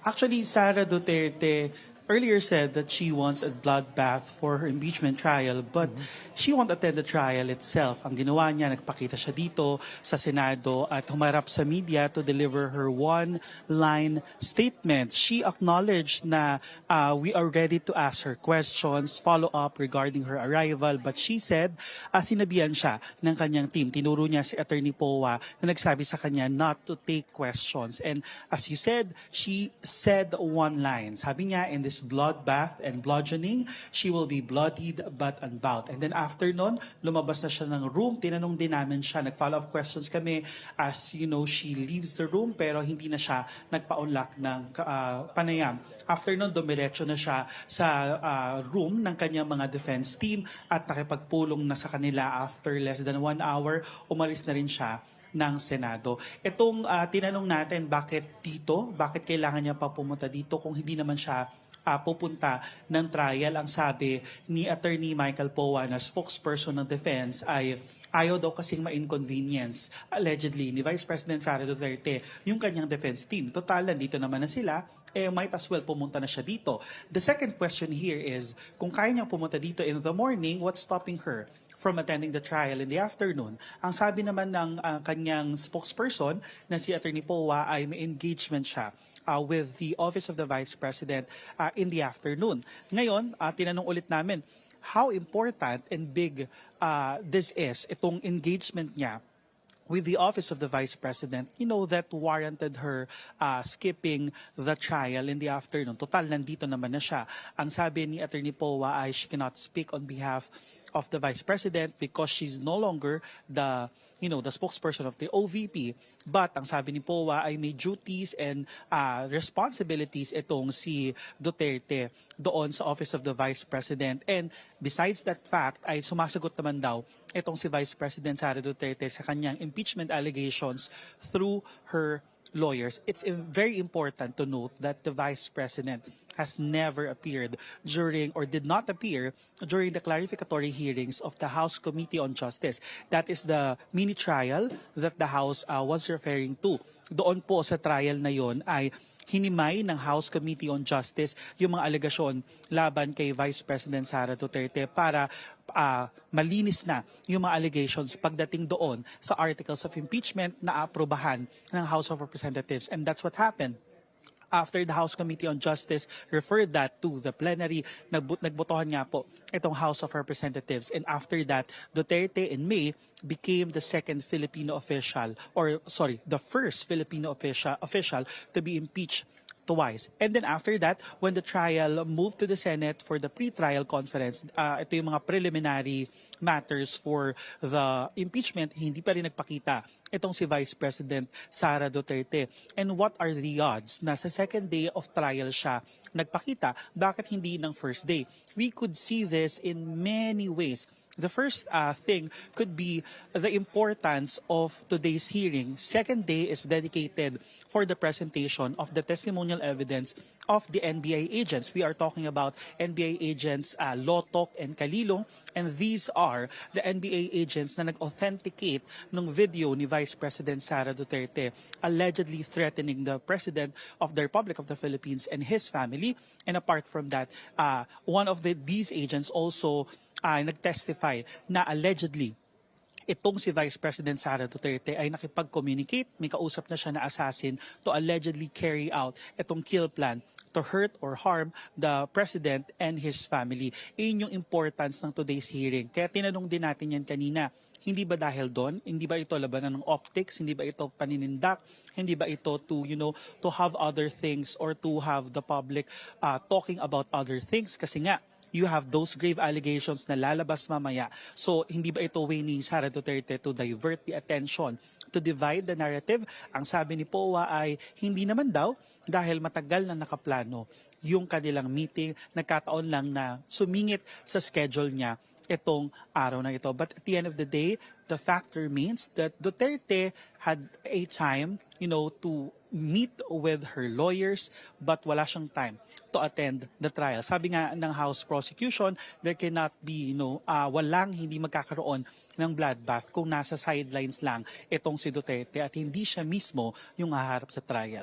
Actually, Sara Duterte earlier said that she wants a bloodbath for her impeachment trial, but she won't attend the trial itself. Ang ginawa niya, nagpakita siya dito sa Senado at humarap sa media to deliver her one-line statement. She acknowledged na we are ready to ask her questions, follow up regarding her arrival, but she said sinabihan siya ng kanyang team. Tinuro niya si Attorney Powa na nagsabi sa kanya not to take questions. And as you said, she said one line. Sabi niya, in this bloodbath and bludgeoning, she will be bloodied but unbound. And then after nun, lumabas na siya ng room. Tinanong din namin siya, nag-follow-up questions kami. As you know, she leaves the room pero hindi na siya nagpa-unlock ng panayam. After nun, dumiretso na siya sa room ng kanyang mga defense team at nakipagpulong na sa kanila after less than 1 hour. Umalis na rin siya ng Senado. Itong tinanong natin bakit dito, bakit kailangan niya pa pumunta dito kung hindi naman siya pupunta ng trial. Ang sabi ni Attorney Michael Powa na spokesperson ng defense ay ayaw daw kasing ma-inconvenience allegedly ni Vice President Sara Duterte yung kanyang defense team. Total, nandito naman na sila, might as well pumunta na siya dito. The second question here is, kung kaya niyang pumunta dito in the morning, what's stopping her from attending the trial in the afternoon? Ang sabi naman ng kanyang spokesperson na si Attorney Powa ay may engagement siya with the Office of the Vice President in the afternoon. Ngayon, tinanong ulit namin, how important and big this is, itong engagement niya with the Office of the Vice President, that warranted her skipping the trial in the afternoon. Total, nandito naman na siya. Ang sabi ni Attorney Powa ay she cannot speak on behalf of the Vice President because she's no longer the spokesperson of the OVP. But ang sabi ni Powa ay may duties and responsibilities itong si Duterte doon sa Office of the Vice President. And besides that fact, ay sumasagot naman daw itong si Vice President Sara Duterte sa kanyang impeachment allegations through her lawyers. It's very important to note that the Vice President has never appeared during or did not appear during the clarificatory hearings of the House Committee on Justice. That is the mini trial that the House was referring to. Doon po sa trial na yon ay hinimay ng House Committee on Justice yung mga alegasyon laban kay Vice President Sara Duterte para malinis na yung mga allegations pagdating doon sa articles of impeachment na aprobahan ng House of Representatives. And that's what happened. After the House Committee on Justice referred that to the plenary, nagbotohan nga po itong House of Representatives. And after that, Duterte in May became the second Filipino official, the first Filipino official to be impeached twice. And then after that, when the trial moved to the Senate for the pre-trial conference, ito yung mga preliminary matters for the impeachment, hindi pa rin nagpakita itong si Vice President Sara Duterte. And what are the odds na sa second day of trial siya nagpakita? Bakit hindi ng first day? We could see this in many ways. The first thing could be the importance of today's hearing. Second day is dedicated for the presentation of the testimonial evidence of the NBI agents. We are talking about NBI agents Lotok and Kalilong, and these are the NBI agents na nag-authenticate ng video ni Vice President Sara Duterte allegedly threatening the President of the Republic of the Philippines and his family. And apart from that, one of these agents also nag-testify na allegedly itong si Vice President Sara Duterte ay nakipag-communicate, may kausap na siya na assassin to allegedly carry out itong kill plan to hurt or harm the President and his family. Iyon yung importance ng today's hearing. Kaya tinanong din natin yan kanina, hindi ba dahil doon? Hindi ba ito labanan ng optics? Hindi ba ito paninindak? Hindi ba ito to have other things or to have the public talking about other things? Kasi nga, you have those grave allegations na lalabas mamaya. So, hindi ba ito way ni Sara Duterte to divert the attention, to divide the narrative? Ang sabi ni Powa ay hindi naman daw dahil matagal na nakaplano yung kanilang meeting, nagkataon lang na sumingit sa schedule niya itong araw na ito. But at the end of the day, the fact remains that Duterte had a time, to meet with her lawyers, but wala siyang time to attend the trial. Sabi nga ng House prosecution, there cannot be, hindi magkakaroon ng bloodbath kung nasa sidelines lang itong si Duterte at hindi siya mismo yung haharap sa trial.